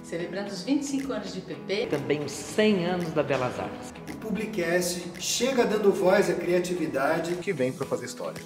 celebrando os 25 anos de PP. Também os 100 anos da Belas Artes. O Publicast chega dando voz à criatividade que vem para fazer história.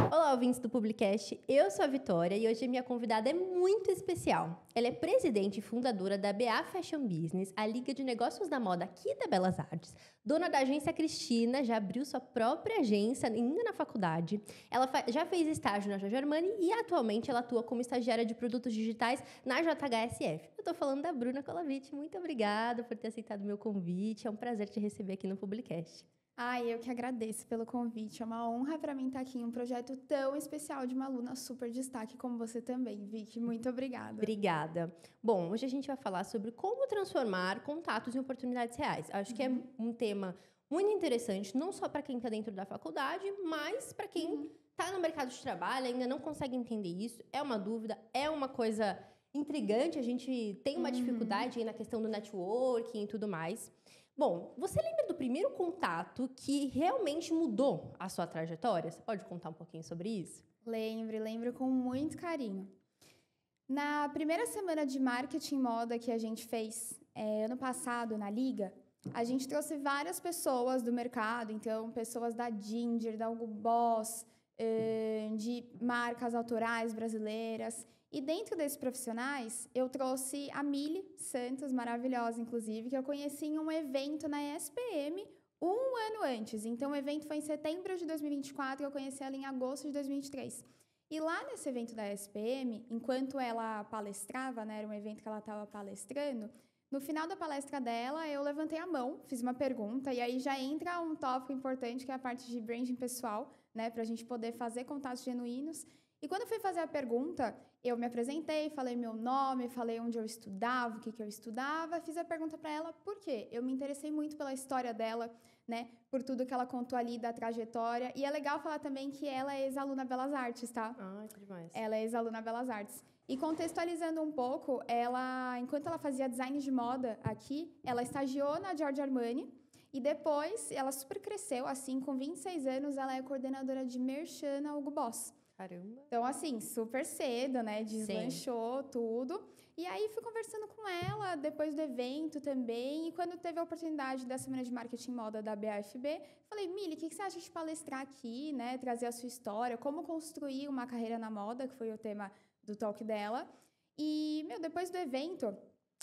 Olá, ouvintes do Publicast, eu sou a Vitória e hoje a minha convidada é muito especial. Ela é presidente e fundadora da BA Fashion Business, a liga de negócios da moda aqui da Belas Artes. Dona da agência Cristina, já abriu sua própria agência ainda na faculdade. Ela já fez estágio na Giorgio Armani e atualmente ela atua como estagiária de produtos digitais na JHSF. Eu tô falando da Bruna Colaviti. Muito obrigada por ter aceitado o meu convite. É um prazer te receber aqui no Publicast. Ai, eu que agradeço pelo convite. É uma honra para mim estar aqui em um projeto tão especial de uma aluna super destaque como você também, Vicky. Muito obrigada. Obrigada. Bom, hoje a gente vai falar sobre como transformar contatos em oportunidades reais. Acho que é um tema muito interessante, não só para quem está dentro da faculdade, mas para quem está no mercado de trabalho, ainda não consegue entender isso. É uma dúvida, é uma coisa intrigante. A gente tem uma dificuldade aí na questão do networking e tudo mais. Bom, você lembra do primeiro contato que realmente mudou a sua trajetória? Você pode contar um pouquinho sobre isso? Lembro com muito carinho. Na primeira semana de marketing moda que a gente fez ano passado na Liga, a gente trouxe várias pessoas do mercado, então pessoas da Ginger, da Hugo Boss, de marcas autorais brasileiras. E dentro desses profissionais, eu trouxe a Mili Santos, maravilhosa, inclusive, que eu conheci em um evento na ESPM um ano antes. Então, o evento foi em setembro de 2024 e eu conheci ela em agosto de 2023. E lá nesse evento da ESPM, enquanto ela palestrava, né, era um evento que ela estava palestrando, no final da palestra dela, eu levantei a mão, fiz uma pergunta, e aí já entra um tópico importante, que é a parte de branding pessoal, né, para a gente poder fazer contatos genuínos. E quando eu fui fazer a pergunta, eu me apresentei, falei meu nome, falei onde eu estudava, o que eu estudava, fiz a pergunta para ela por quê. Eu me interessei muito pela história dela, né, por tudo que ela contou ali da trajetória. E é legal falar também que ela é ex-aluna Belas Artes, tá? Ah, que demais. Ela é ex-aluna Belas Artes. E contextualizando um pouco, enquanto ela fazia design de moda aqui, ela estagiou na Giorgio Armani. E depois, ela super cresceu, assim, com 26 anos, ela é coordenadora de Merchan na Hugo Boss. Caramba. Então, assim, super cedo, né? Deslanchou tudo. E aí, fui conversando com ela depois do evento também. E quando teve a oportunidade da Semana de Marketing Moda da BAFB, falei, Mili, o que você acha de palestrar aqui, né? Trazer a sua história, como construir uma carreira na moda, que foi o tema do talk dela. E, depois do evento,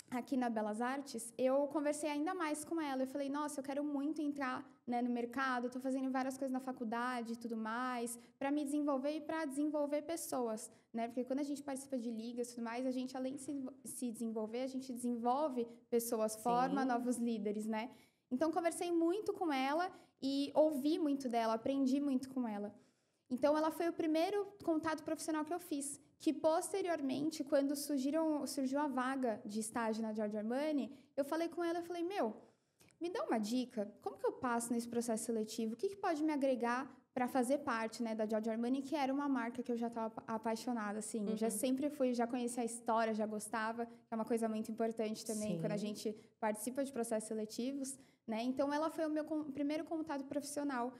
aqui na Belas Artes, eu conversei ainda mais com ela. Eu falei, nossa, eu quero muito entrar, né, no mercado, estou fazendo várias coisas na faculdade e tudo mais, para me desenvolver e para desenvolver pessoas, né? Porque quando a gente participa de ligas e tudo mais, a gente, além de se desenvolver, a gente desenvolve pessoas, forma novos líderes, né? Então, conversei muito com ela e ouvi muito dela, aprendi muito com ela. Então, ela foi o primeiro contato profissional que eu fiz, que posteriormente, quando surgiu a vaga de estágio na Giorgio Armani, eu falei com ela, me dá uma dica, como que eu passo nesse processo seletivo? O que pode me agregar para fazer parte, né, da Giorgio Armani, que era uma marca que eu já estava apaixonada, assim. Eu já sempre já conhecia a história, já gostava, que é uma coisa muito importante também quando a gente participa de processos seletivos, né? Então, ela foi o meu primeiro contato profissional,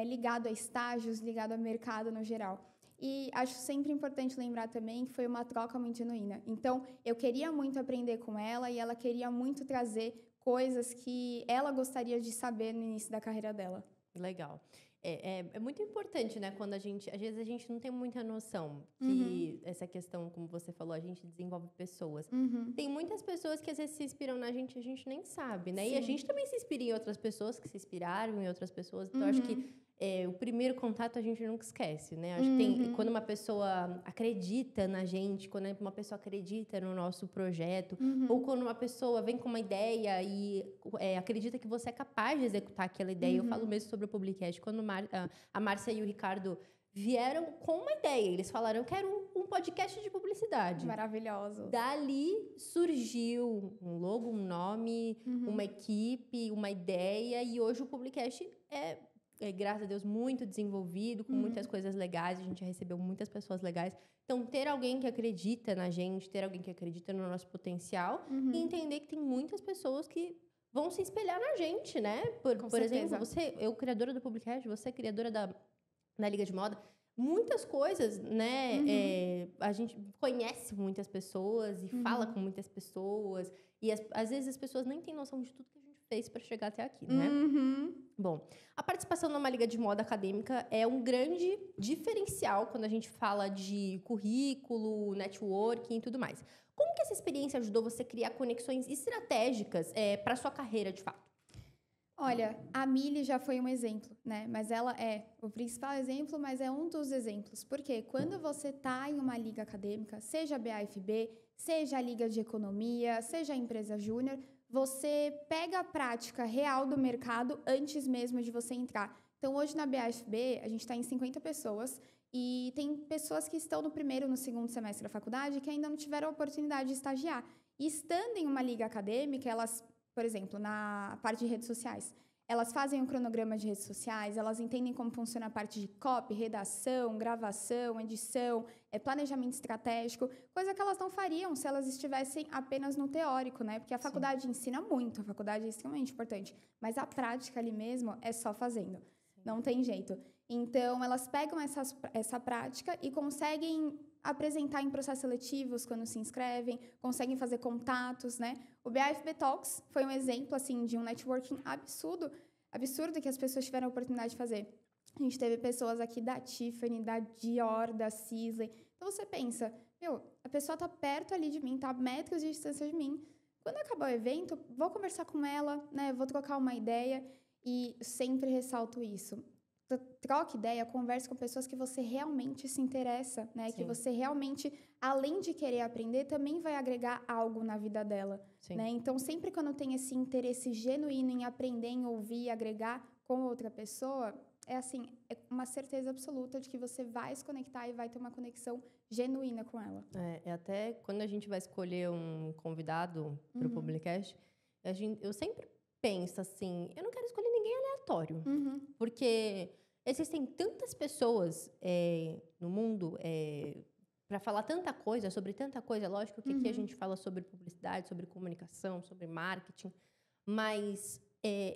ligado a estágios, ligado ao mercado no geral. E acho sempre importante lembrar também que foi uma troca muito genuína. Então, eu queria muito aprender com ela e ela queria muito trazer coisas que ela gostaria de saber no início da carreira dela. Legal. É muito importante, né? Quando às vezes a gente não tem muita noção que essa questão, como você falou, a gente desenvolve pessoas. Tem muitas pessoas que às vezes se inspiram na gente e a gente nem sabe, né? Sim. E a gente também se inspira em outras pessoas que se inspiraram em outras pessoas. Então, acho que o primeiro contato a gente nunca esquece, né? Acho que quando uma pessoa acredita na gente, quando uma pessoa acredita no nosso projeto, ou quando uma pessoa vem com uma ideia e acredita que você é capaz de executar aquela ideia. Eu falo mesmo sobre o Publicast. Quando a Márcia e o Ricardo vieram com uma ideia, eles falaram, eu quero um podcast de publicidade. Maravilhoso. Dali surgiu um logo, um nome, uma equipe, uma ideia, e hoje o Publicast graças a Deus, muito desenvolvido, com muitas coisas legais. A gente já recebeu muitas pessoas legais. Então, ter alguém que acredita na gente, ter alguém que acredita no nosso potencial e entender que tem muitas pessoas que vão se espelhar na gente, né? Por exemplo, eu criadora do Publicast, você criadora da Liga de Moda. muitas coisas, né? A gente conhece muitas pessoas e fala com muitas pessoas. E às vezes as pessoas nem têm noção de tudo que a gente fez para chegar até aqui, né? Bom, a participação numa liga de moda acadêmica é um grande diferencial quando a gente fala de currículo, networking e tudo mais. Como que essa experiência ajudou você a criar conexões estratégicas para sua carreira, de fato? Olha, a Mili já foi um exemplo, né? Mas ela é o principal exemplo, mas é um dos exemplos. Porque quando você está em uma liga acadêmica, seja a BAFB, seja a liga de economia, seja a empresa júnior, você pega a prática real do mercado antes mesmo de você entrar. Então, hoje na BAFB, a gente está em 50 pessoas e tem pessoas que estão no primeiro, no segundo semestre da faculdade que ainda não tiveram a oportunidade de estagiar. E estando em uma liga acadêmica, elas... Por exemplo, na parte de redes sociais, elas fazem um cronograma de redes sociais, elas entendem como funciona a parte de copy, redação, gravação, edição, planejamento estratégico, coisa que elas não fariam se elas estivessem apenas no teórico, né? Porque a faculdade ensina muito, a faculdade é extremamente importante, mas a prática ali mesmo é só fazendo, não tem jeito. Então, elas pegam essa prática e conseguem apresentar em processos seletivos quando se inscrevem, conseguem fazer contatos, né? O BAFB Talks foi um exemplo, assim, de um networking absurdo que as pessoas tiveram a oportunidade de fazer. A gente teve pessoas aqui da Tiffany, da Dior, da Sisley. Então, você pensa, a pessoa tá perto ali de mim, tá a metros de distância de mim. Quando acabar o evento, vou conversar com ela, né? Vou trocar uma ideia e sempre ressalto isso. Troque ideia, converse com pessoas que você realmente se interessa, né? Sim. Que você realmente, além de querer aprender, também vai agregar algo na vida dela, né? Então, sempre quando tem esse interesse genuíno em aprender, em ouvir e agregar com outra pessoa, é uma certeza absoluta de que você vai se conectar e vai ter uma conexão genuína com ela. Até quando a gente vai escolher um convidado para o Publicast, eu sempre penso assim, eu não quero escolher ninguém aleatório, porque existem tantas pessoas no mundo para falar tanta coisa, sobre tanta coisa. Lógico que aqui a gente fala sobre publicidade, sobre comunicação, sobre marketing, mas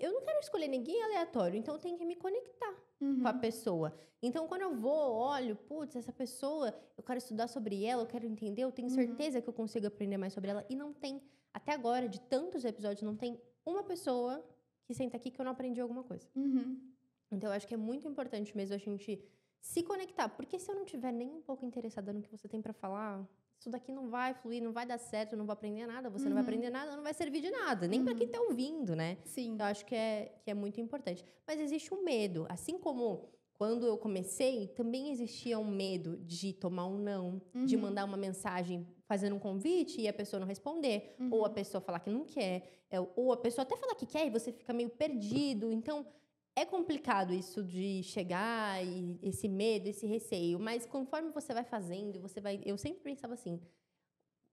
eu não quero escolher ninguém aleatório, então eu tenho que me conectar com a pessoa. Então, quando eu olho, essa pessoa, eu quero estudar sobre ela, eu quero entender, eu tenho certeza que eu consigo aprender mais sobre ela. E não tem, até agora, de tantos episódios, não tem uma pessoa que senta aqui que eu não aprendi alguma coisa. Então, eu acho que é muito importante mesmo a gente se conectar. Porque se eu não estiver nem um pouco interessada no que você tem para falar, isso daqui não vai fluir, não vai dar certo, eu não vou aprender nada, você não vai aprender nada, não vai servir de nada. Nem para quem está ouvindo, né? Sim. Então, eu acho que é muito importante. Mas existe um medo. Assim como quando eu comecei, também existia um medo de tomar um não, de mandar uma mensagem fazendo um convite e a pessoa não responder, ou a pessoa falar que não quer, ou a pessoa até falar que quer e você fica meio perdido. Então, é complicado isso de chegar e esse medo, esse receio. Mas conforme você vai fazendo, eu sempre pensava assim,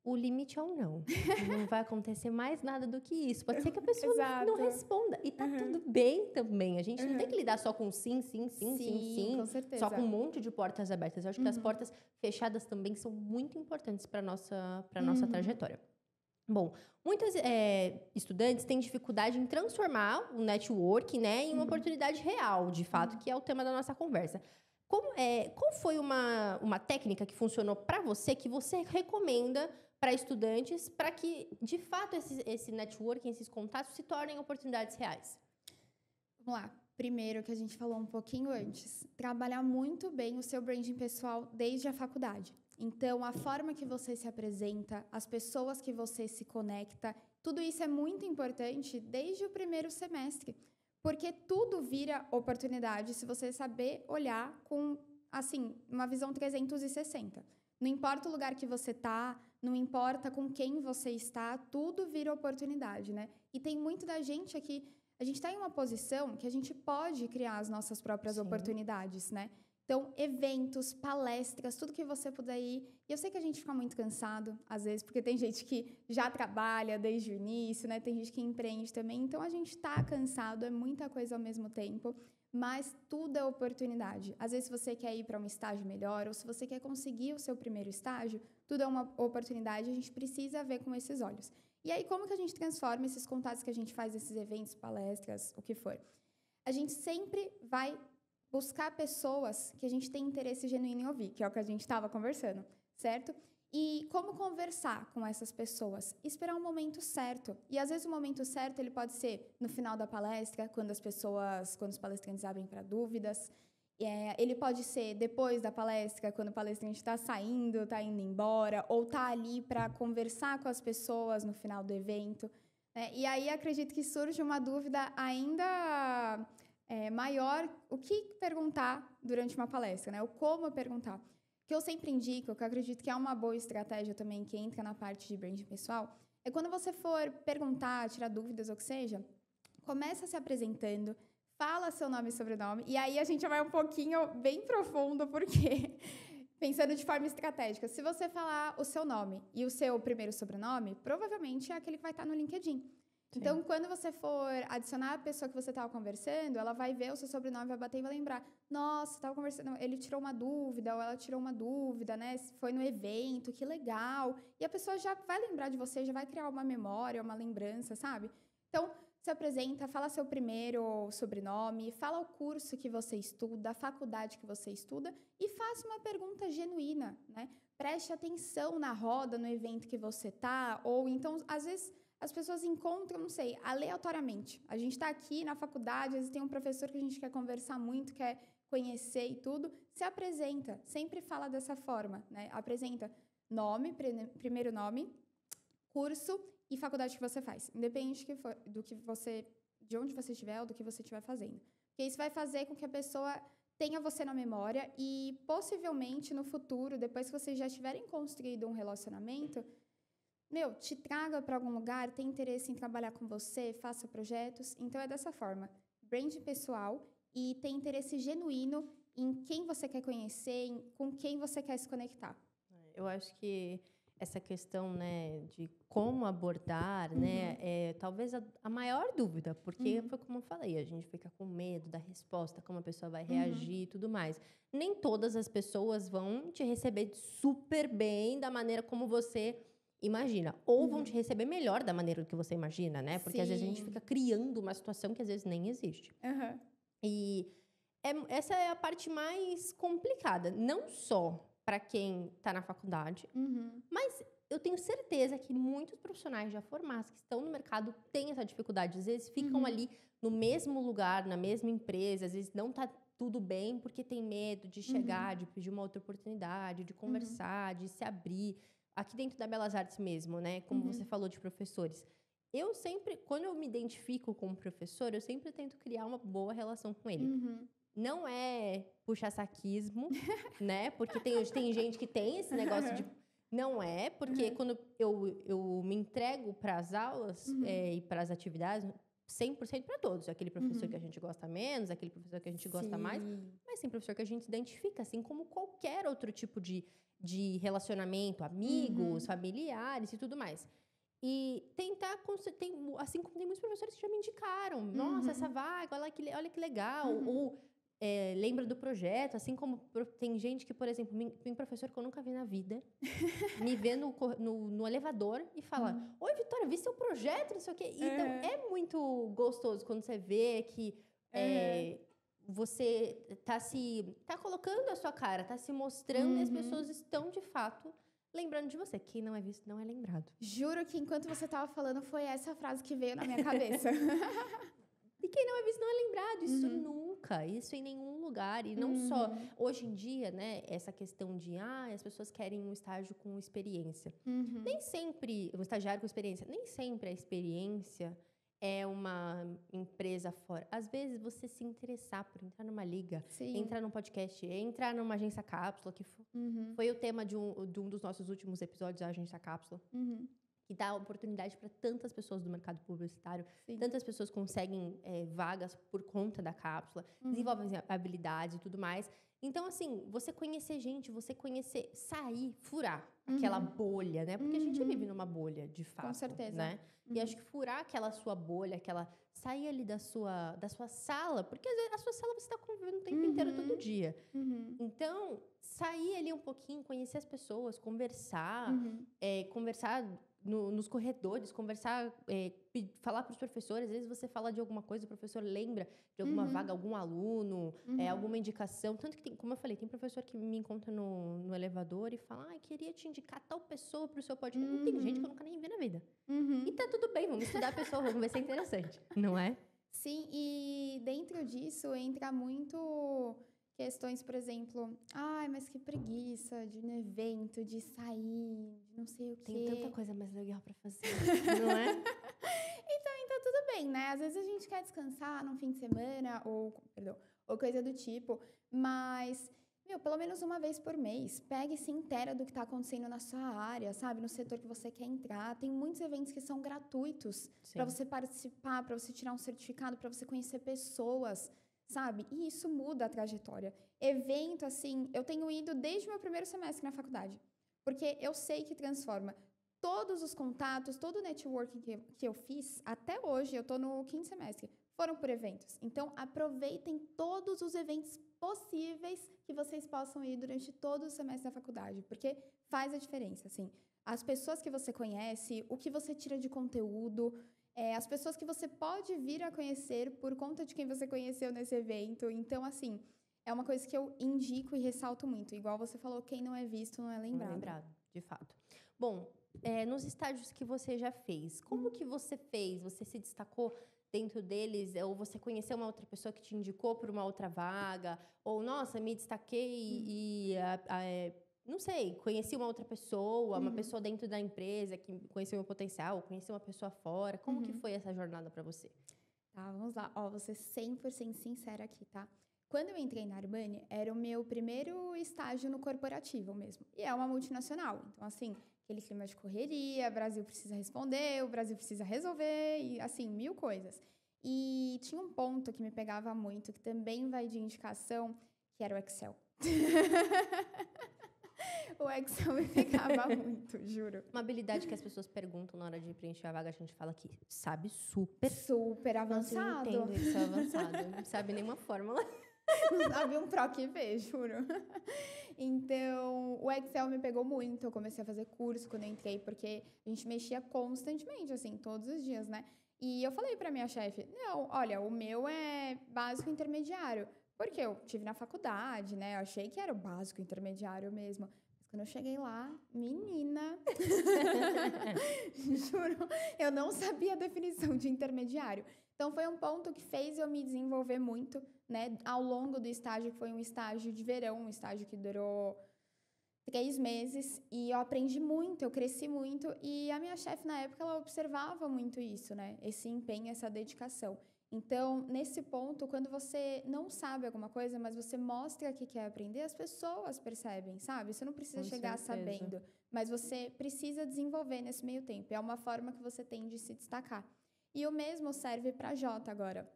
o limite é um não. Não vai acontecer mais nada do que isso. Pode ser que a pessoa não responda. E tá tudo bem também. A gente não tem que lidar só com sim. Com certeza. Só com um monte de portas abertas. Eu acho que as portas fechadas também são muito importantes para nossa trajetória. Bom, muitos estudantes têm dificuldade em transformar o network, né, em uma oportunidade real, de fato, que é o tema da nossa conversa. Qual foi uma técnica que funcionou para você, que você recomenda para estudantes, para que, de fato, esse networking, esses contatos se tornem oportunidades reais? Vamos lá. Primeiro, que a gente falou um pouquinho antes, trabalhar muito bem o seu branding pessoal desde a faculdade. Então, a forma que você se apresenta, as pessoas que você se conecta, tudo isso é muito importante desde o primeiro semestre. Porque tudo vira oportunidade se você saber olhar com, uma visão 360. Não importa o lugar que você está, não importa com quem você está, tudo vira oportunidade, né? E tem muito da gente aqui, a gente está em uma posição que a gente pode criar as nossas próprias oportunidades, né? Então, eventos, palestras, tudo que você puder ir. E eu sei que a gente fica muito cansado, às vezes, porque tem gente que já trabalha desde o início, né? Tem gente que empreende também. Então, a gente está cansado, é muita coisa ao mesmo tempo. Mas tudo é oportunidade. Às vezes, se você quer ir para um estágio melhor, ou se você quer conseguir o seu primeiro estágio, tudo é uma oportunidade. A gente precisa ver com esses olhos. E aí, como que a gente transforma esses contatos que a gente faz nesses eventos, palestras, o que for? A gente sempre vai buscar pessoas que a gente tem interesse genuíno em ouvir, que é o que a gente estava conversando, certo? E como conversar com essas pessoas? Esperar um momento certo. E às vezes o momento certo ele pode ser no final da palestra, quando os palestrantes abrem para dúvidas. Ele pode ser depois da palestra, quando o palestrante está saindo, está indo embora, ou está ali para conversar com as pessoas no final do evento. E aí acredito que surge uma dúvida ainda maior, o que perguntar durante uma palestra, né? O como perguntar. O que eu sempre indico, que eu acredito que é uma boa estratégia também, que entra na parte de branding pessoal, é quando você for perguntar, tirar dúvidas ou o que seja, começa se apresentando, fala seu nome e sobrenome, e aí a gente vai um pouquinho bem profundo, porque pensando de forma estratégica, se você falar o seu nome e o seu primeiro sobrenome, provavelmente é aquele que vai estar no LinkedIn. Sim. Então, quando você for adicionar a pessoa que você estava conversando, ela vai ver o seu sobrenome, vai bater e vai lembrar, nossa, estava conversando, ele tirou uma dúvida, ou ela tirou uma dúvida, né? Foi no evento, que legal. E a pessoa já vai lembrar de você, já vai criar uma memória, uma lembrança, sabe? Então, se apresenta, fala seu primeiro sobrenome, fala o curso que você estuda, a faculdade que você estuda e faça uma pergunta genuína, né? Preste atenção na roda, no evento que você tá, ou então, às vezes, as pessoas encontram, não sei, aleatoriamente. A gente está aqui na faculdade, às vezes tem um professor que a gente quer conversar muito, quer conhecer e tudo, se apresenta, sempre fala dessa forma, né? Apresenta nome, primeiro nome, curso e faculdade que você faz, independente de onde você estiver ou do que você estiver fazendo. Porque isso vai fazer com que a pessoa tenha você na memória e, possivelmente, no futuro, depois que vocês já tiverem construído um relacionamento, te traga para algum lugar, tem interesse em trabalhar com você, faça projetos. Então, é dessa forma. Brand pessoal e tem interesse genuíno em quem você quer conhecer, com quem você quer se conectar. Eu acho que essa questão, né, de como abordar, né, é talvez a maior dúvida, porque foi como eu falei, a gente fica com medo da resposta, como a pessoa vai reagir e tudo mais. Nem todas as pessoas vão te receber super bem da maneira como você imagina, ou vão te receber melhor da maneira que você imagina, né? Porque às vezes a gente fica criando uma situação que às vezes nem existe. E essa é a parte mais complicada, não só para quem está na faculdade, mas eu tenho certeza que muitos profissionais já formados que estão no mercado têm essa dificuldade. Às vezes ficam ali no mesmo lugar, na mesma empresa, às vezes não está tudo bem porque tem medo de chegar, de pedir uma outra oportunidade, de conversar, de se abrir. Aqui dentro da Belas Artes mesmo, né? Como você falou de professores. Eu sempre, quando eu me identifico com um professor, eu sempre tento criar uma boa relação com ele. Não é puxa-saquismo, né? Porque tem gente que tem esse negócio de... Não é, porque quando eu me entrego para as aulas e para as atividades, 100% para todos. Aquele professor que a gente gosta menos, aquele professor que a gente gosta mais. Mas tem professor que a gente se identifica, assim como qualquer outro tipo de relacionamento, amigos, familiares e tudo mais. E tentar, assim como tem muitos professores que já me indicaram, nossa, essa vaga, olha que legal, ou lembra do projeto, assim como tem gente que, por exemplo, tem professor que eu nunca vi na vida, me vê no elevador e fala, oi, Vitória, vi seu projeto, não sei o quê. Então, é muito gostoso quando você vê que você tá colocando a sua cara, tá se mostrando e as pessoas estão, de fato, lembrando de você. Quem não é visto não é lembrado. Juro que enquanto você estava falando, foi essa frase que veio na minha cabeça. E quem não é visto não é lembrado. Isso nunca, isso em nenhum lugar. E não só, hoje em dia, né, essa questão de, as pessoas querem um estágio com experiência. Nem sempre, um estagiário com experiência, nem sempre a experiência é uma empresa fora. Às vezes, você se interessar por entrar numa liga, entrar num podcast, entrar numa agência cápsula, que foi o tema de um dos nossos últimos episódios, a agência cápsula, que dá oportunidade para tantas pessoas do mercado publicitário, tantas pessoas conseguem vagas por conta da cápsula, desenvolvem habilidades e tudo mais. Então, assim, você conhecer gente, sair, furar aquela bolha, né? Porque a gente vive numa bolha, de fato. Com certeza. Né? E acho que furar aquela sua bolha, sair ali da sua sala, porque às vezes a sua sala você está convivendo o tempo inteiro, todo dia. Então, sair ali um pouquinho, conhecer as pessoas, conversar, conversar nos corredores, conversar, falar para os professores, às vezes você fala de alguma coisa, o professor lembra de alguma vaga, algum aluno, alguma indicação. Tanto que, como eu falei, tem professor que me encontra no elevador e fala, queria te indicar tal pessoa para o seu podcast. E tem gente que eu nunca nem vi na vida. E tá tudo bem, vamos estudar a pessoa, vamos ver se é interessante, não é? Sim, e dentro disso entra muito questões, por exemplo, mas que preguiça de ir no evento, de sair, de não sei o quê. Tem tanta coisa mais legal pra fazer, não é? Então tudo bem, né? Às vezes a gente quer descansar num fim de semana, ou coisa do tipo, mas, pelo menos uma vez por mês, pegue e se inteira do que tá acontecendo na sua área, sabe? No setor que você quer entrar. Tem muitos eventos que são gratuitos para você participar, para você tirar um certificado, para você conhecer pessoas, sabe? E isso muda a trajetória. Evento, assim, eu tenho ido desde o meu primeiro semestre na faculdade, porque eu sei que transforma. Todos os contatos, todo o networking que eu fiz, até hoje, eu tô no 5º semestre, foram por eventos. Então, aproveitem todos os eventos possíveis que vocês possam ir durante todo o semestre da faculdade, porque faz a diferença, assim. As pessoas que você conhece, o que você tira de conteúdo, as pessoas que você pode vir a conhecer por conta de quem você conheceu nesse evento. Então, assim, é uma coisa que eu indico e ressalto muito. Igual você falou, quem não é visto não é lembrado. Não é lembrado, de fato. Bom, nos estágios que você já fez, como que você fez? Você se destacou dentro deles? Ou você conheceu uma outra pessoa que te indicou para uma outra vaga? Ou, nossa, me destaquei não sei, conheci uma outra pessoa, uma pessoa dentro da empresa que conheceu o meu potencial, conheci uma pessoa fora. Como que foi essa jornada para você? Tá, vamos lá. Vou ser 100% sincera aqui, tá? Quando eu entrei na Armani, era o meu primeiro estágio no corporativo mesmo. E é uma multinacional. Então, assim, aquele clima de correria, o Brasil precisa responder, o Brasil precisa resolver, e assim, 1000 coisas. E tinha um ponto que me pegava muito, que também vai de indicação, que era o Excel. O Excel me pegava muito, juro. Uma habilidade que as pessoas perguntam na hora de preencher a vaga, a gente fala que sabe super. Super avançado. Não entendo Excel avançado. Não sabe nenhuma fórmula. Não sabe um PROC V, juro. Então, o Excel me pegou muito. Eu comecei a fazer curso quando eu entrei, porque a gente mexia constantemente, assim, todos os dias, né? E eu falei pra minha chefe, não, olha, o meu é básico intermediário. Porque eu tive na faculdade, né? Eu achei que era o básico intermediário mesmo. Mas quando eu cheguei lá, menina... Juro, eu não sabia a definição de intermediário. Então, foi um ponto que fez eu me desenvolver muito, né? Ao longo do estágio, que foi um estágio de verão, um estágio que durou 3 meses. E eu aprendi muito, eu cresci muito. E a minha chefe, na época, ela observava muito isso, né? Esse empenho, essa dedicação. Então, nesse ponto, quando você não sabe alguma coisa, mas você mostra que quer aprender, as pessoas percebem, sabe? Você não precisa chegar sabendo, mas você precisa desenvolver nesse meio tempo. É uma forma que você tem de se destacar. E o mesmo serve para a Jota agora.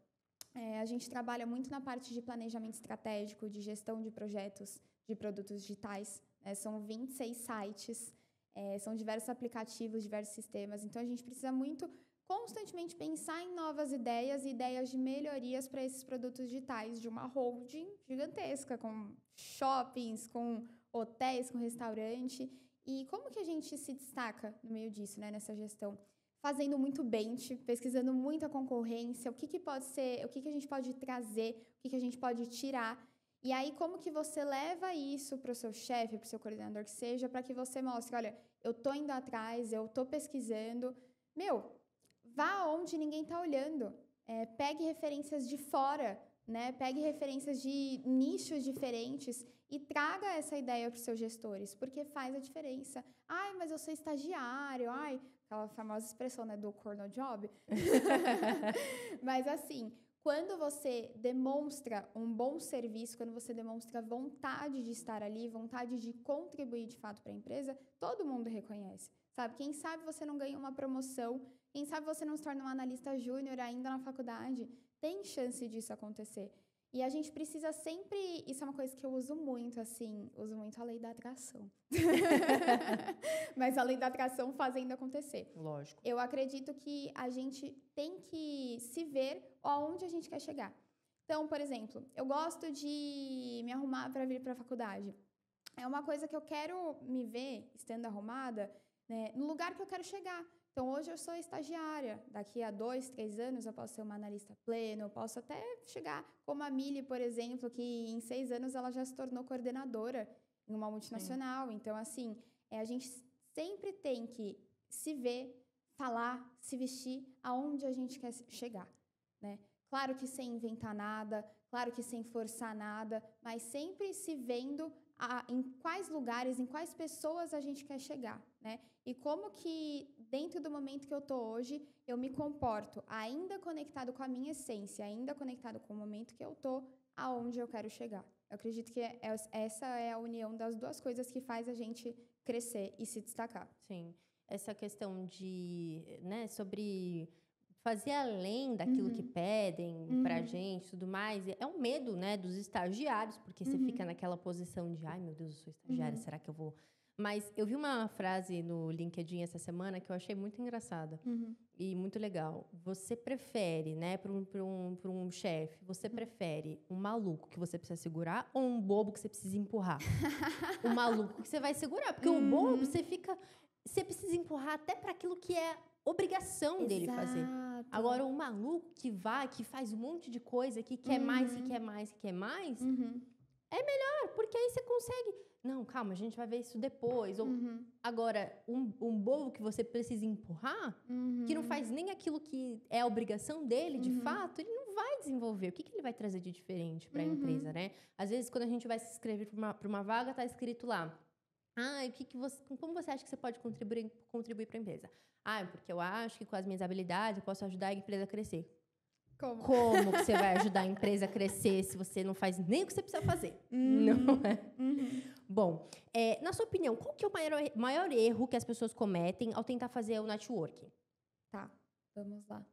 A gente trabalha muito na parte de planejamento estratégico, de gestão de projetos, de produtos digitais. São 26 sites, são diversos aplicativos, diversos sistemas. Então, a gente precisa muito constantemente pensar em novas ideias e ideias de melhorias para esses produtos digitais de uma holding gigantesca, com shoppings, com hotéis, com restaurante. E como que a gente se destaca no meio disso, né, nessa gestão? Fazendo muito bench, pesquisando muita concorrência, o que pode ser, o que a gente pode trazer, o que a gente pode tirar. E aí, como que você leva isso para o seu chefe, para o seu coordenador que seja, para que você mostre, olha, eu tô indo atrás, eu tô pesquisando. Vá onde ninguém está olhando. Pegue referências de fora, né? Pegue referências de nichos diferentes e traga essa ideia para os seus gestores, porque faz a diferença. Mas eu sou estagiário, aquela famosa expressão, né, do corno job. Mas assim, quando você demonstra um bom serviço, quando você demonstra vontade de estar ali, vontade de contribuir de fato para a empresa, todo mundo reconhece, sabe? Quem sabe você não ganha uma promoção, quem sabe você não se torna um analista júnior ainda na faculdade. Tem chance disso acontecer. E a gente precisa sempre... Isso é uma coisa que eu uso muito, assim. Uso muito a lei da atração. Mas a lei da atração fazendo acontecer. Lógico. Eu acredito que a gente tem que se ver aonde a gente quer chegar. Então, por exemplo, eu gosto de me arrumar para vir para a faculdade. É uma coisa que eu quero me ver, estando arrumada, né, no lugar que eu quero chegar. Então, hoje eu sou estagiária. Daqui a 2, 3 anos eu posso ser uma analista pleno, eu posso até chegar como a Mili, por exemplo, que em 6 anos ela já se tornou coordenadora em uma multinacional. Sim. Então, assim, a gente sempre tem que se ver, falar, se vestir aonde a gente quer chegar, né? Claro que sem inventar nada, claro que sem forçar nada, mas sempre se vendo em quais lugares, em quais pessoas a gente quer chegar, né? E como que, dentro do momento que eu tô hoje, eu me comporto ainda conectado com a minha essência, ainda conectado com o momento que eu tô, aonde eu quero chegar. Eu acredito que essa é a união das duas coisas que faz a gente crescer e se destacar. Sim. Essa questão de, né, sobre fazer além daquilo que pedem pra gente e tudo mais, é um medo, né, dos estagiários, porque você fica naquela posição de, ai, meu Deus, eu sou estagiária, será que eu vou... Mas eu vi uma frase no LinkedIn essa semana que eu achei muito engraçada e muito legal. Você prefere, né, para um chefe, você prefere um maluco que você precisa segurar ou um bobo que você precisa empurrar? O maluco que você vai segurar, porque o bobo você precisa empurrar até para aquilo que é obrigação dele fazer. Agora, o maluco que faz um monte de coisa, que quer mais, que quer mais, que quer mais, é melhor, porque aí você consegue... Não, calma, a gente vai ver isso depois. Ou, agora, um bobo que você precisa empurrar, que não faz nem aquilo que é a obrigação dele, de fato, ele não vai desenvolver. O que ele vai trazer de diferente para a empresa, né? Às vezes, quando a gente vai se inscrever para uma vaga, tá escrito lá, como você acha que você pode contribuir para a empresa? Porque eu acho que com as minhas habilidades eu posso ajudar a empresa a crescer. Como que você vai ajudar a empresa a crescer se você não faz nem o que você precisa fazer? Não é? Bom, na sua opinião, qual que é o maior erro que as pessoas cometem ao tentar fazer o networking? Tá, vamos lá.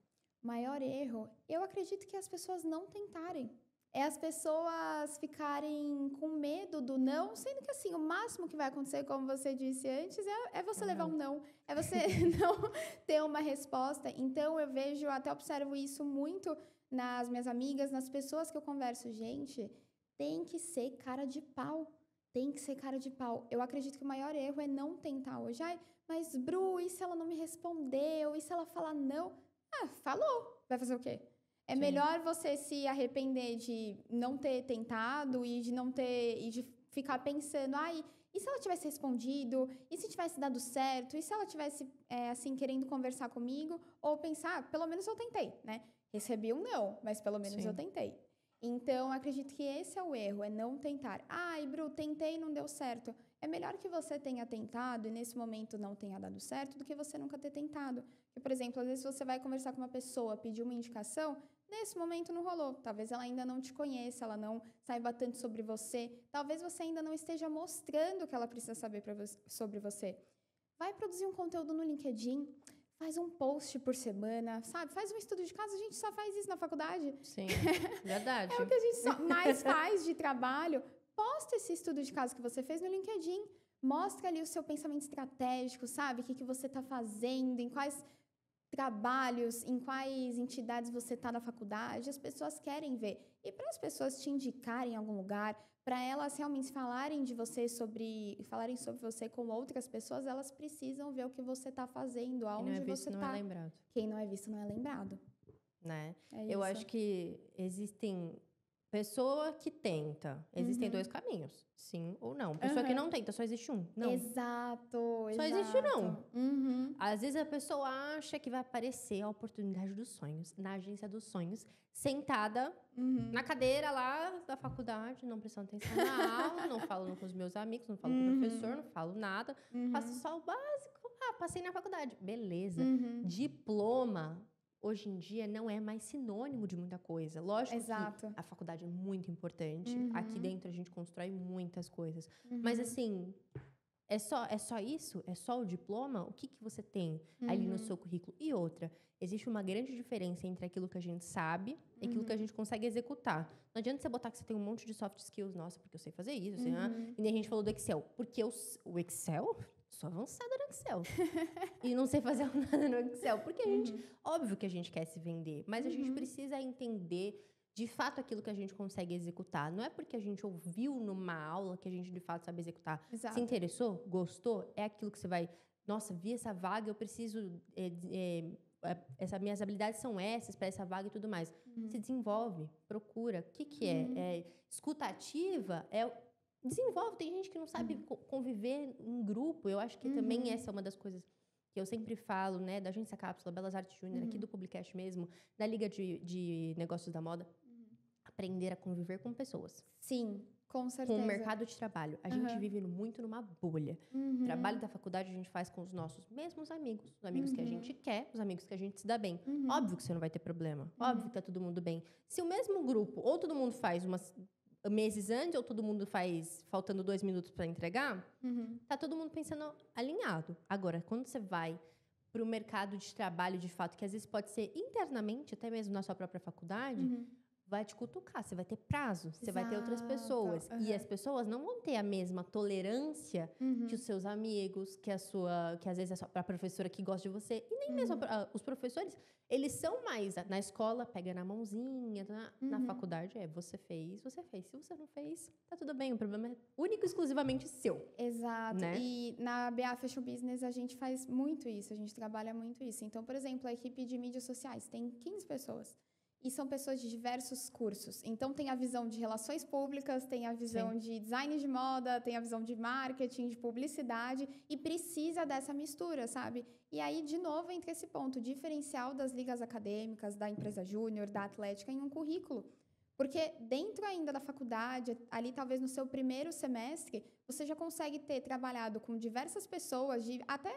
Maior erro, eu acredito que as pessoas não tentarem. É as pessoas ficarem com medo do não, sendo que assim, o máximo que vai acontecer, como você disse antes, é você levar um não. É você não ter uma resposta. Então, eu vejo, até observo isso muito nas minhas amigas, nas pessoas que eu converso. Gente, tem que ser cara de pau. Tem que ser cara de pau. Eu acredito que o maior erro é não tentar hoje. Mas Bru, e se ela não me respondeu? E se ela falar não? Falou. Vai fazer o quê? É melhor você se arrepender de não ter tentado e de ficar pensando, e se ela tivesse respondido? E se tivesse dado certo? E se ela tivesse, assim, querendo conversar comigo? Ou pensar, pelo menos eu tentei, né? Recebi um não, mas pelo menos eu tentei. Então, acredito que esse é o erro, é não tentar. Bru, tentei e não deu certo. É melhor que você tenha tentado e nesse momento não tenha dado certo do que você nunca ter tentado. Porque, por exemplo, às vezes você vai conversar com uma pessoa, pedir uma indicação, nesse momento não rolou. Talvez ela ainda não te conheça, ela não saiba tanto sobre você. Talvez você ainda não esteja mostrando o que ela precisa saber sobre você. Vai produzir um conteúdo no LinkedIn, faz um post por semana, sabe? Faz um estudo de caso, a gente só faz isso na faculdade. Sim, verdade. É o que a gente mais faz de trabalho. Posta esse estudo de caso que você fez no LinkedIn. Mostra ali o seu pensamento estratégico, sabe? O que você está fazendo, em quais trabalhos, em quais entidades você está na faculdade. As pessoas querem ver. E para as pessoas te indicarem em algum lugar, para elas realmente falarem sobre você com outras pessoas, elas precisam ver o que você está fazendo, aonde você está. Quem não é visto não é lembrado. Quem não é visto não é lembrado. Né? Eu acho que existem pessoa que tenta. Existem dois caminhos, sim ou não. Pessoa que não tenta, só existe um. Não. Exato. Só existe um não. Às vezes a pessoa acha que vai aparecer a oportunidade dos sonhos, na agência dos sonhos, sentada na cadeira lá da faculdade, não prestando atenção na aula, não falando com os meus amigos, não falo com o professor, não falo nada. Faço só o básico. Passei na faculdade. Beleza. Diploma hoje em dia não é mais sinônimo de muita coisa. Lógico que a faculdade é muito importante. Aqui dentro a gente constrói muitas coisas. Mas assim, é só isso? É só o diploma? O que você tem ali no seu currículo? E outra, existe uma grande diferença entre aquilo que a gente sabe e aquilo que a gente consegue executar. Não adianta você botar que você tem um monte de soft skills. Nossa, porque eu sei fazer isso. Assim, E nem a gente falou do Excel. Porque o Excel... Sou avançada no Excel. E não sei fazer nada no Excel. Porque a gente... Óbvio que a gente quer se vender. Mas a gente precisa entender, de fato, aquilo que a gente consegue executar. Não é porque a gente ouviu numa aula que a gente, de fato, sabe executar. Exato. Se interessou? Gostou? É aquilo que você vai nossa, vi essa vaga, eu preciso... minhas habilidades são essas para essa vaga e tudo mais. Se desenvolve, procura. O que é? Escuta ativa desenvolve. Tem gente que não sabe conviver em grupo. Eu acho que também essa é uma das coisas que eu sempre falo, né? Da Agência Cápsula, Belas Artes Júnior, aqui do Publicast mesmo, da Liga de Negócios da Moda. Aprender a conviver com pessoas. Sim, com certeza. Com o mercado de trabalho. A gente vive muito numa bolha. O trabalho da faculdade a gente faz com os nossos mesmos amigos. Os amigos que a gente quer, os amigos que a gente se dá bem. Óbvio que você não vai ter problema. Óbvio que tá todo mundo bem. Se o mesmo grupo, ou todo mundo faz meses antes, ou todo mundo faz faltando 2 minutos para entregar, tá todo mundo pensando alinhado. Agora, quando você vai para o mercado de trabalho, de fato, que às vezes pode ser internamente, até mesmo na sua própria faculdade, vai te cutucar, você vai ter prazo, você vai ter outras pessoas. E as pessoas não vão ter a mesma tolerância que os seus amigos, que às vezes a professora que gosta de você, e nem mesmo os professores, eles são mais na escola, pega na mãozinha, na faculdade você fez. Se você não fez, tá tudo bem, o problema é único e exclusivamente seu. Exato. Né? E na BA Fashion Business a gente faz muito isso, a gente trabalha muito isso. Então, por exemplo, a equipe de mídias sociais tem 15 pessoas. E são pessoas de diversos cursos. Então, tem a visão de relações públicas, tem a visão de design de moda, tem a visão de marketing, de publicidade, e precisa dessa mistura, sabe? E aí, de novo, entra esse ponto diferencial das ligas acadêmicas, da empresa júnior, da atlética, em um currículo. Porque dentro ainda da faculdade, ali talvez no seu primeiro semestre, você já consegue ter trabalhado com diversas pessoas, até...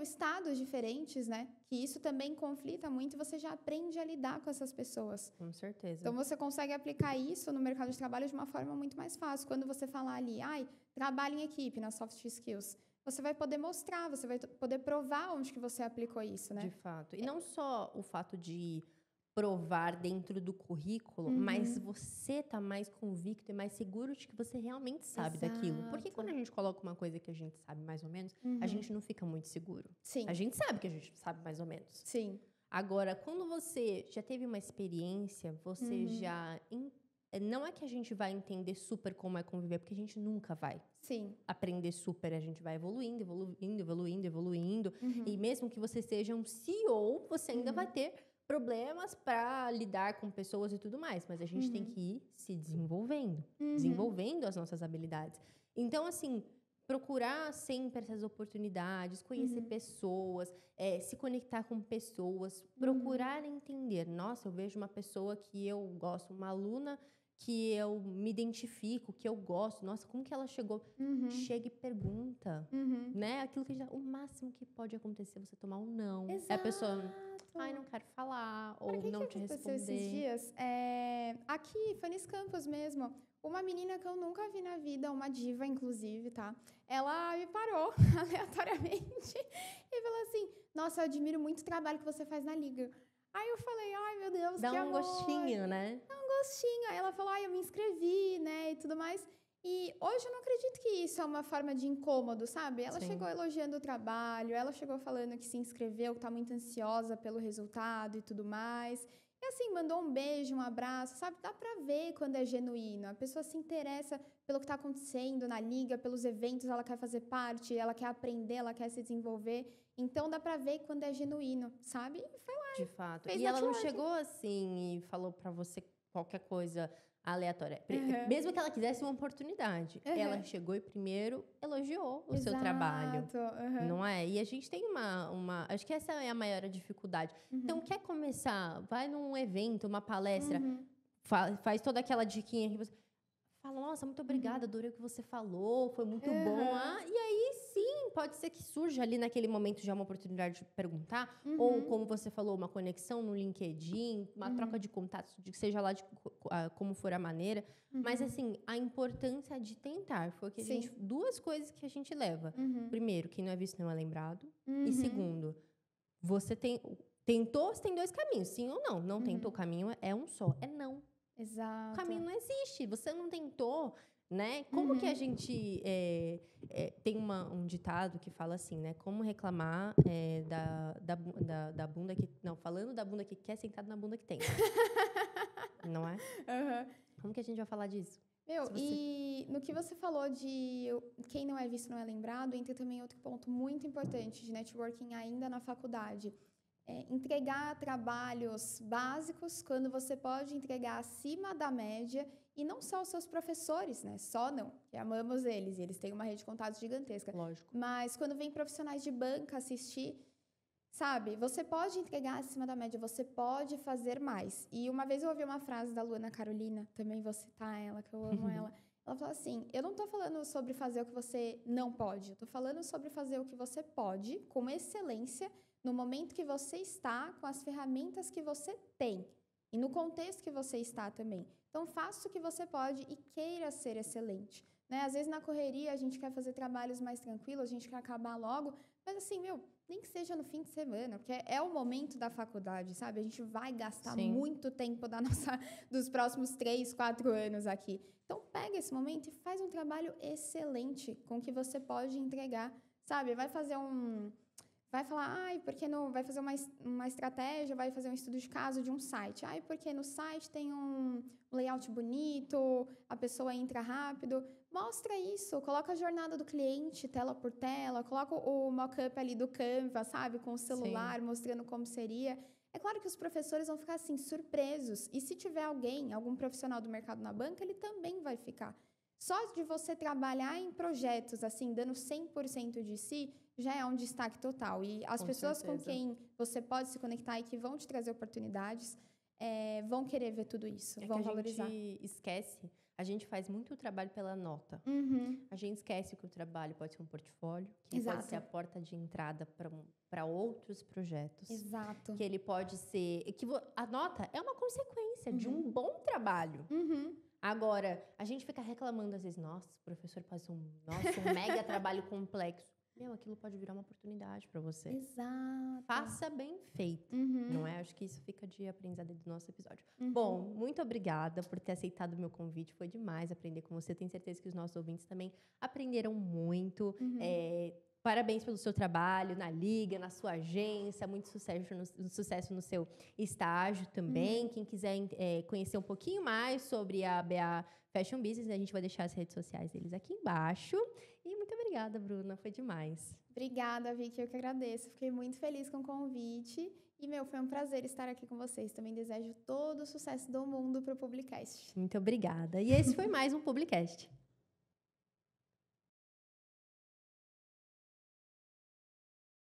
estados diferentes, né? Que isso também conflita muito e você já aprende a lidar com essas pessoas. Com certeza. Então, você consegue aplicar isso no mercado de trabalho de uma forma muito mais fácil. Quando você falar ali, trabalho em equipe, nas soft skills, você vai poder mostrar, você vai poder provar onde que você aplicou isso, né? De fato. E não só o fato de provar dentro do currículo, mas você tá mais convicto e mais seguro de que você realmente sabe daquilo. Porque quando a gente coloca uma coisa que a gente sabe mais ou menos, a gente não fica muito seguro. Sim. A gente sabe que a gente sabe mais ou menos. Sim. Agora, quando você já teve uma experiência, você já... Não é que a gente vai entender super como é conviver, porque a gente nunca vai. Sim. Aprender super, a gente vai evoluindo. E mesmo que você seja um CEO, você ainda vai ter problemas para lidar com pessoas e tudo mais. Mas a gente tem que ir se desenvolvendo as nossas habilidades. Então, assim, procurar sempre essas oportunidades, conhecer pessoas, se conectar com pessoas, procurar entender. Nossa, eu vejo uma pessoa que eu gosto, uma aluna que eu me identifico, que eu gosto. Nossa, como que ela chegou? Chega e pergunta, né? Aquilo que o máximo que pode acontecer é você tomar um não. Exato. A pessoa, não quero falar, ou não te responder. Esses dias? Aqui, foi nesse campus mesmo. Uma menina que eu nunca vi na vida, uma diva, inclusive, tá? Ela me parou aleatoriamente e falou assim, nossa, eu admiro muito o trabalho que você faz na Liga. Aí eu falei, meu Deus, Dá que um amor. gostinho, né? Dá um gostinho. Aí ela falou, eu me inscrevi, né, e tudo mais. E hoje eu não acredito que isso é uma forma de incômodo, sabe? Ela chegou elogiando o trabalho, ela chegou falando que se inscreveu, que tá muito ansiosa pelo resultado e tudo mais. E assim, mandou um beijo, um abraço, sabe? Dá pra ver quando é genuíno. A pessoa se interessa pelo que tá acontecendo na liga, pelos eventos, ela quer fazer parte, ela quer aprender, ela quer se desenvolver. Então, dá pra ver quando é genuíno, sabe? E foi lá. De fato. Fez E ela não networking. chegou assim e falou pra você qualquer coisa aleatória. Mesmo que ela quisesse uma oportunidade. Ela chegou e primeiro elogiou o seu trabalho. Não é? E a gente tem uma... Acho que essa é a maior dificuldade. Então, quer começar? Vai num evento, uma palestra. Faz toda aquela diquinha que você... Fala, nossa, muito obrigada, adorei o que você falou, foi muito bom. E aí, sim, pode ser que surja ali naquele momento já uma oportunidade de perguntar. Ou, como você falou, uma conexão no LinkedIn, uma troca de contatos, seja lá como for a maneira. Mas, assim, a importância de tentar. Foi que duas coisas que a gente leva. Primeiro, quem não é visto não é lembrado. E segundo, você tentou, você tem 2 caminhos, sim ou não. Não tentou, o caminho é um só, é não. Exato. O caminho não existe, você não tentou, né? Como que a gente... tem um ditado que fala assim, né? Como reclamar da bunda que... Não, falando da bunda que quer, sentado na bunda que tem. Não é? Como que a gente vai falar disso? E no que você falou de quem não é visto não é lembrado, entra também outro ponto muito importante de networking ainda na faculdade. Entregar trabalhos básicos quando você pode entregar acima da média, e não só os seus professores, né? Só não, que amamos eles, e eles têm uma rede de contatos gigantesca. Lógico. Mas quando vem profissionais de banca assistir, sabe, você pode entregar acima da média, você pode fazer mais. E uma vez eu ouvi uma frase da Luana Carolina, também vou citar ela, que eu amo ela. Ela falou assim, eu não tô falando sobre fazer o que você não pode, eu tô falando sobre fazer o que você pode, com excelência, no momento que você está, com as ferramentas que você tem. E no contexto que você está também. Então, faça o que você pode e queira ser excelente. Né? Às vezes, na correria, a gente quer fazer trabalhos mais tranquilos, a gente quer acabar logo, mas assim, nem que seja no fim de semana, porque é o momento da faculdade, sabe? A gente vai gastar muito tempo dos próximos 3, 4 anos aqui. Então, pega esse momento e faz um trabalho excelente com o que você pode entregar, sabe? Vai falar, porque não vai fazer uma estratégia, vai fazer um estudo de caso de um site. Porque no site tem um layout bonito, a pessoa entra rápido. Mostra isso, coloca a jornada do cliente, tela por tela, coloca o mock-up ali do Canva, sabe? Com o celular, mostrando como seria. É claro que os professores vão ficar, assim, surpresos. E se tiver algum profissional do mercado na banca, ele também vai ficar. Só de você trabalhar em projetos, assim, dando 100% de si, já é um destaque total. E as pessoas com quem você pode se conectar e que vão te trazer oportunidades, vão querer ver tudo isso, vão valorizar. A gente esquece, a gente faz muito trabalho pela nota. A gente esquece que o trabalho pode ser um portfólio, que pode ser a porta de entrada para outros projetos. Exato. Que ele pode ser... a nota é uma consequência de um bom trabalho. Agora, a gente fica reclamando às vezes, nossa, o professor faz um mega trabalho complexo. Aquilo pode virar uma oportunidade para você. Exato. Faça bem feito, não é? Acho que isso fica de aprendizado do nosso episódio. Bom, muito obrigada por ter aceitado o meu convite. Foi demais aprender com você. Tenho certeza que os nossos ouvintes também aprenderam muito. Parabéns pelo seu trabalho na Liga, na sua agência. Muito sucesso no seu estágio também. Quem quiser conhecer um pouquinho mais sobre a BA Fashion Business, a gente vai deixar as redes sociais deles aqui embaixo. E muito obrigada, Bruna. Foi demais. Obrigada, Vicky. Eu que agradeço. Fiquei muito feliz com o convite. E, foi um prazer estar aqui com vocês. Também desejo todo o sucesso do mundo para o Publicast. Muito obrigada. E esse foi mais um Publicast.